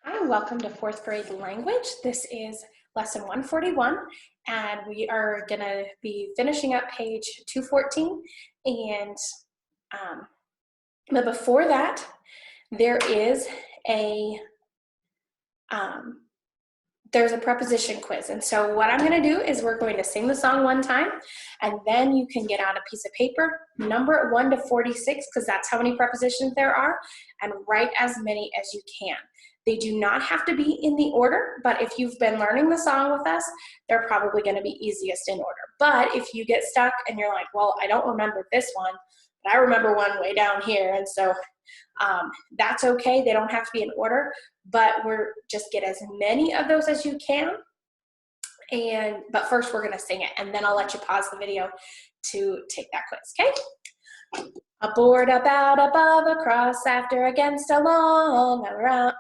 Hi, welcome to fourth grade language. This is lesson 141, and we are going to be finishing up page 214. But before that, there is there's a preposition quiz. And so what I'm going to do is we're going to sing the song one time, and then you can get out a piece of paper, number it 1 to 46, because that's how many prepositions there are, and write as many as you can. They do not have to be in the order, but if you've been learning the song with us, they're probably going to be easiest in order. But if you get stuck and you're like, well, I don't remember this one, but I remember one way down here, and so that's okay. They don't have to be in order, but we're just get as many of those as you can. But first we're going to sing it, and then I'll let you pause the video to take that quiz, okay? Aboard, about, above, across, after, against, along, around,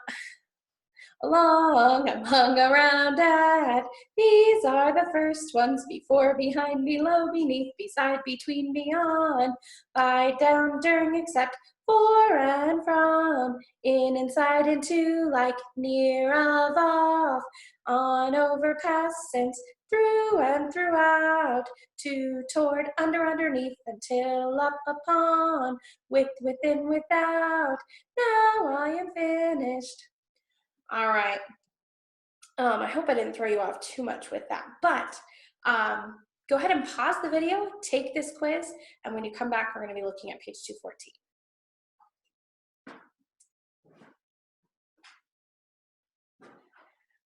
along, among, around, at. These are the first ones: before, behind, below, beneath, beside, between, beyond, by, down, during, except, for and from, in, inside, into, like, near, of, off, on, over, past, since, through and throughout, to, toward, under, underneath, until, up, upon, with, within, without. Now I am finished. All right. I hope I didn't throw you off too much with that, but go ahead and pause the video, take this quiz, and when you come back, we're going to be looking at page 214.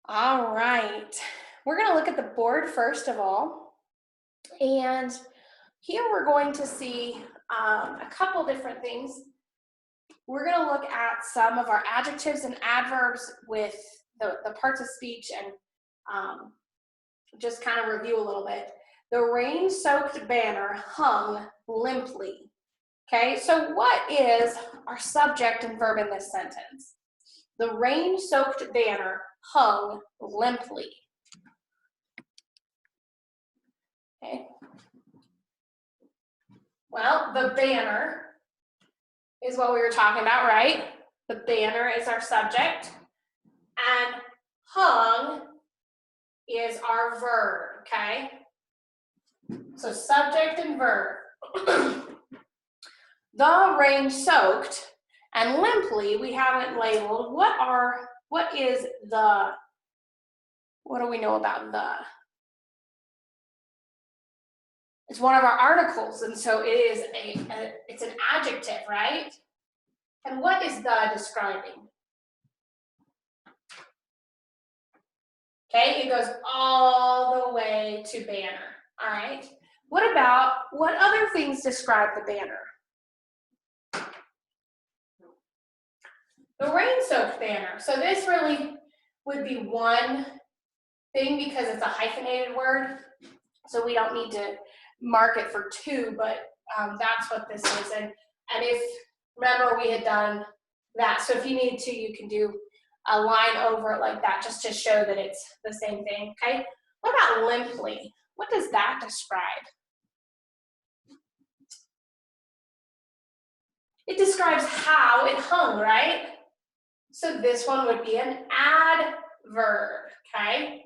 All right, we're going to look at the board first of all, and here we're going to see a couple different things. We're going to look at some of our adjectives and adverbs with the parts of speech and just kind of review a little bit. The rain-soaked banner hung limply. Okay, so what is our subject and verb in this sentence? The rain-soaked banner hung limply. Okay. Well, the banner is what we were talking about, right? The banner is our subject, and hung is our verb, okay? So subject and verb. The rain soaked, and limply we haven't labeled. What do we know about the? It's one of our articles, and so it is it's an adjective, right? And what is the describing? Okay, it goes all the way to banner, all right? What other things describe the banner? The rain-soaked banner. So this really would be one thing because it's a hyphenated word, so we don't need to mark it for two, but that's what this is. And if, remember, we had done that, so if you need to, you can do a line over it like that just to show that it's the same thing, okay? What about limply? What does that describe? It describes how it hung, right? So this one would be an adverb, okay?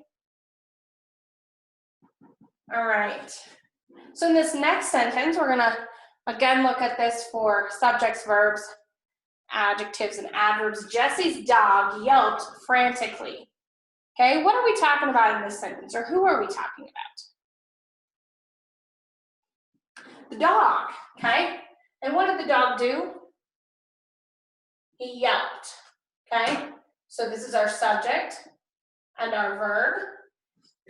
All right. So in this next sentence, we're gonna, again, look at this for subjects, verbs, adjectives, and adverbs. Jesse's dog yelped frantically. Okay, what are we talking about in this sentence, or who are we talking about? The dog, okay? And what did the dog do? He yelped, okay? So this is our subject and our verb.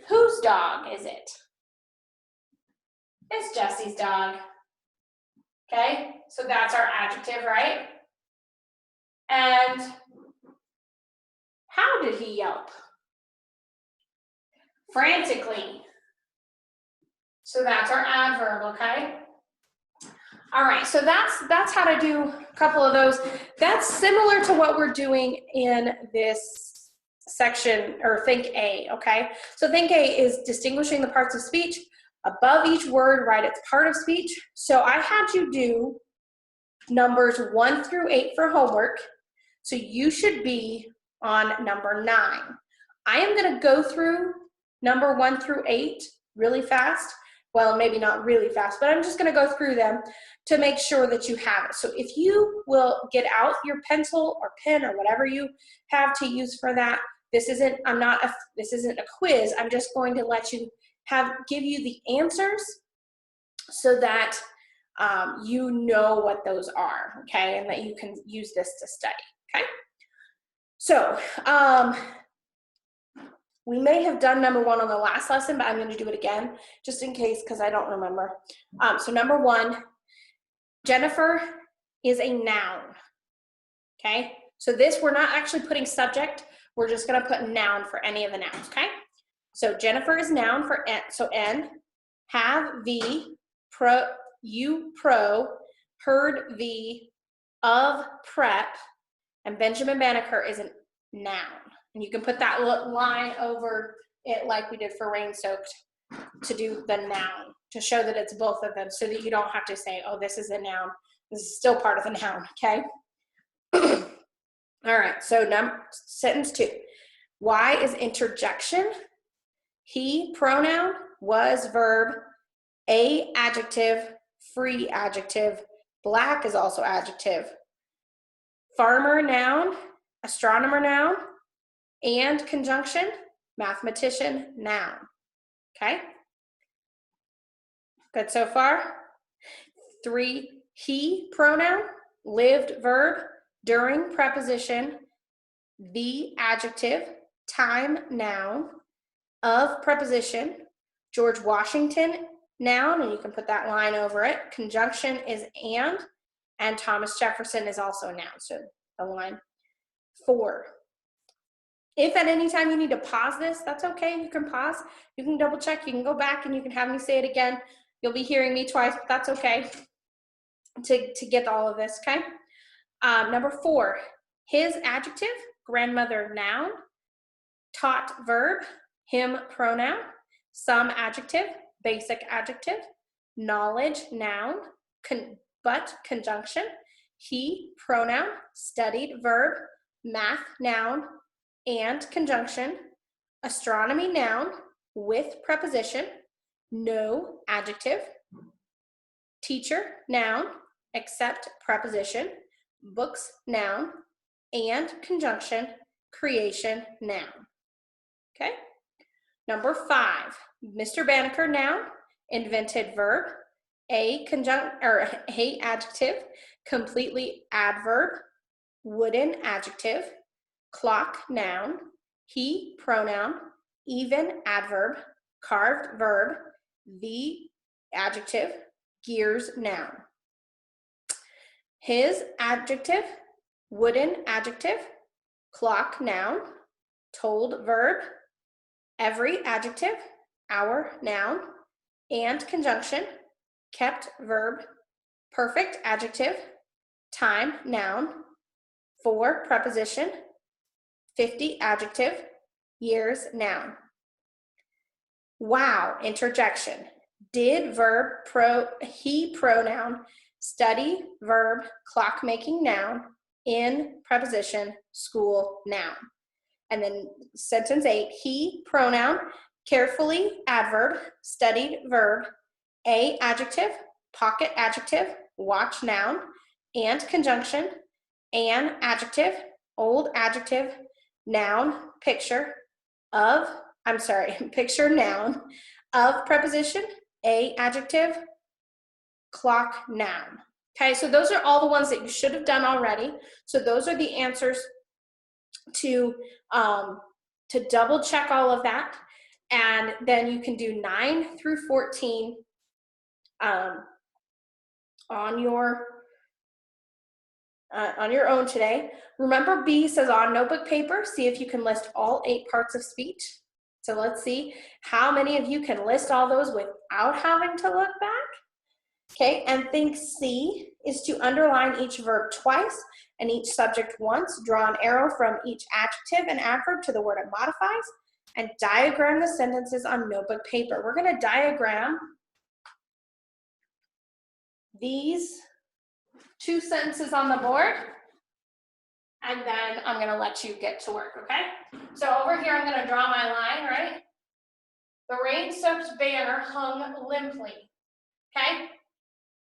Whose dog is it? It's Jesse's dog, okay? So that's our adjective, right? And how did he yelp? Frantically. So that's our adverb, okay? All right, so that's how to do a couple of those. That's similar to what we're doing in this section, or Think A, okay? So Think A is distinguishing the parts of speech. Above each word, write its part of speech. So I had you do numbers 1 through 8 for homework. So you should be on number 9. I am going to go through number 1 through 8 really fast. Well, maybe not really fast, but I'm just going to go through them to make sure that you have it. So if you will get out your pencil or pen or whatever you have to use for that, this isn't a quiz. I'm just going to let you give you the answers so that you know what those are, okay, and that you can use this to study, okay? So we may have done number 1 on the last lesson, but I'm going to do it again just in case because I don't remember. So number 1, Jennifer is a noun, okay? So this, we're not actually putting subject. We're just going to put noun for any of the nouns, okay? So Jennifer is noun for N, so N. Have the, you pro, heard the, of prep, and Benjamin Banneker is a noun. And you can put that line over it like we did for rain soaked to do the noun, to show that it's both of them so that you don't have to say, oh, this is a noun. This is still part of the noun, okay? All right, so sentence 2. Y is interjection. He, pronoun. Was, verb. A, adjective. Free, adjective. Black is also adjective. Farmer, noun. Astronomer, noun. And conjunction, mathematician, noun. Okay? Good so far? 3, he, pronoun. Lived, verb. During, preposition. The, adjective. Time, noun. Of, preposition. George Washington, noun, and you can put that line over it. Conjunction is and Thomas Jefferson is also a noun, so the line. 4. If at any time you need to pause this, that's okay. You can pause. You can double check. You can go back and you can have me say it again. You'll be hearing me twice, but that's okay to get all of this, okay? Number 4, his, adjective. Grandmother, noun. Taught, verb. Him, pronoun. Some, adjective. Basic, adjective. Knowledge, noun. But, conjunction. He, pronoun. Studied, verb. Math, noun. And conjunction. Astronomy, noun. With preposition. No, adjective. Teacher, noun. Except preposition. Books, noun. And conjunction. Creation, noun. Okay? Number 5, Mr. Banneker, noun. Invented, verb. A adjective. Completely, adverb. Wooden, adjective. Clock, noun. He, pronoun. Even, adverb. Carved, verb. The, adjective. Gears, noun. His, adjective. Wooden, adjective. Clock, noun. Told, verb. Every, adjective. Hour, noun. And conjunction. Kept, verb. Perfect, adjective. Time, noun. For, preposition. 50, adjective. Years, noun. Wow, interjection. Did, verb. He, pronoun. Study, verb. Clock making, noun. In, preposition. School, noun. And then sentence 8, he, pronoun. Carefully, adverb. Studied, verb. A, adjective. Pocket, adjective. Watch, noun. And conjunction. An, adjective. Old, adjective. Noun, picture. Picture, noun. Of, preposition. A, adjective. Clock, noun. Okay, so those are all the ones that you should have done already. So those are the answers to double check all of that. And then you can do 9 through 14 on your own today. Remember, B says on notebook paper, see if you can list all 8 parts of speech. So let's see how many of you can list all those without having to look back. Okay, and think C is to underline each verb twice and each subject once. Draw an arrow from each adjective and adverb to the word it modifies, and diagram the sentences on notebook paper. We're going to diagram these 2 sentences on the board and then I'm gonna let you get to work, okay? So over here, I'm gonna draw my line, right? The rain-soaked banner hung limply, okay?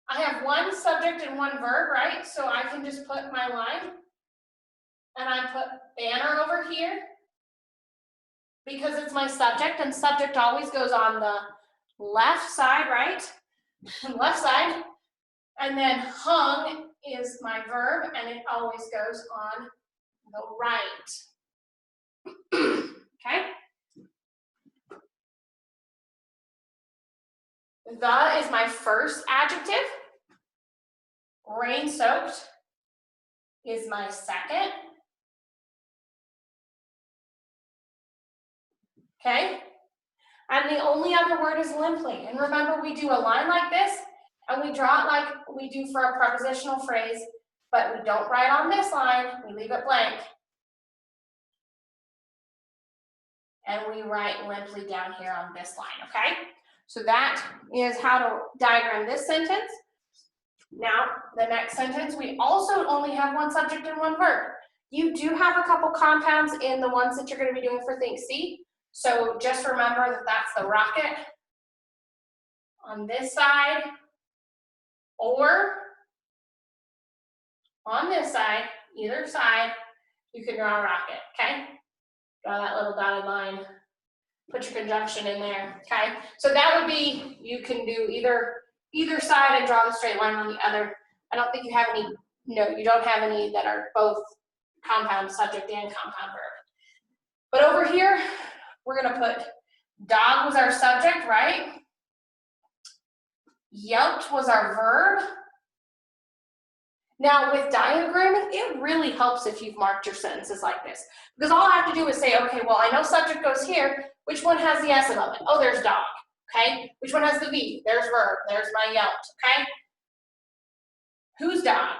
I have one subject and one verb, right? So I can just put my line, and I put banner over here, because it's my subject, and subject always goes on the left side, right? Left side. And then hung is my verb, and it always goes on the right. Okay? The is my first adjective. Rain-soaked is my second. Okay? And the only other word is limply. And remember, we do a line like this, and we draw it like we do for a prepositional phrase, but we don't write on this line, we leave it blank. And we write limply down here on this line, okay? So that is how to diagram this sentence. Now, the next sentence, we also only have one subject and one verb. You do have a couple compounds in the ones that you're going to be doing for Think See. So just remember that that's the rocket on this side, or on this side, either side, you can draw a rocket, okay? Draw that little dotted line, put your conjunction in there, okay? So that would be, you can do either side and draw the straight line on the other. I don't think you have any, no, you don't have any that are both compound subject and compound verb. But over here, we're gonna put dog was our subject, right? Yelped was our verb. Now with diagramming, it really helps if you've marked your sentences like this. Because all I have to do is say, okay, well, I know subject goes here. Which one has the S above it? Oh, there's dog, okay? Which one has the V? There's verb, there's my yelped, okay? Whose dog?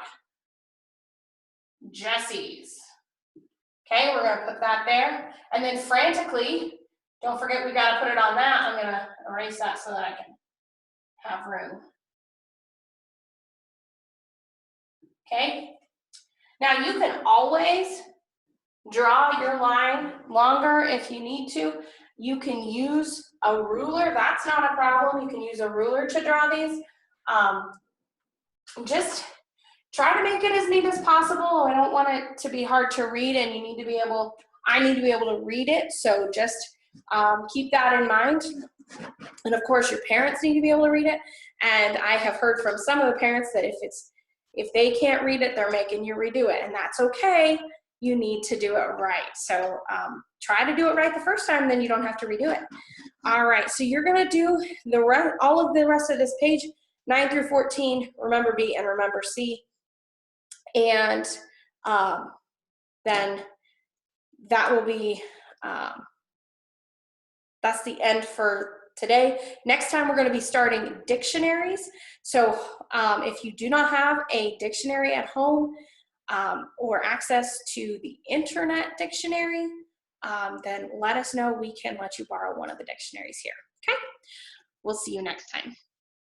Jesse's. Okay, we're gonna put that there. And then frantically, don't forget we gotta put it on that. I'm gonna erase that so that I can have room. Okay, now you can always draw your line longer if you need to. You can use a ruler, that's not a problem. You can use a ruler to draw these. Just try to make it as neat as possible. I don't want it to be hard to read, and I need to be able to read it. So just keep that in mind. And of course, your parents need to be able to read it. And I have heard from some of the parents that if they can't read it, they're making you redo it, and that's okay. You need to do it right. So try to do it right the first time, then you don't have to redo it. All right, so you're gonna do all of the rest of this page, 9 through 14, remember B and remember C. And then that will be, that's the end for today. Next time we're going to be starting dictionaries. So if you do not have a dictionary at home or access to the internet dictionary, then let us know. We can let you borrow one of the dictionaries here. Okay? We'll see you next time.